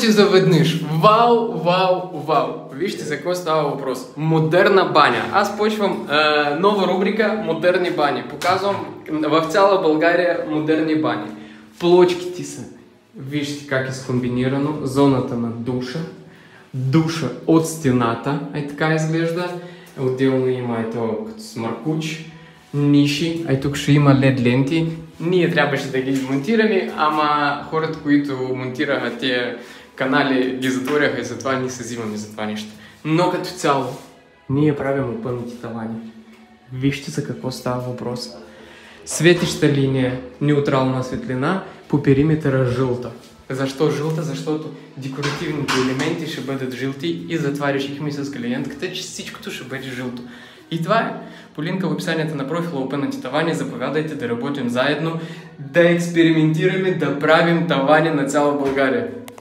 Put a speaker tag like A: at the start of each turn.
A: още заведнъж. Вау, вау, вау. Вижте за какво става въпрос. Модерна баня. Аз почвам нова рубрика модерни бани. Показвам в цяла България модерни бани. Плочките са. Вижте как е скомбинирано. Зоната на душа. Душа от стената. Така изглежда. Отделно има ето като смъркуч. Ниши. Тук ще има LED ленти. Ние трябваше да ги монтираме, ама хората, които монтираха тези канали, ги затворяха и затова ние се взимаме за това нещо. Но като цяло, ние правим опънати тавани. Вижте за какво става въпрос. Светеща линия, неутрална светлина, по периметъра жълта. Защо жълта? Защото декоративните елементи ще бъдат жълти и затова решихме с клиентката, че всичкото ще бъде жълто. И това е. По линка в описанието на профила Опънати тавани, заповядайте да работим заедно, да експериментираме, да правим тавани на цяла България.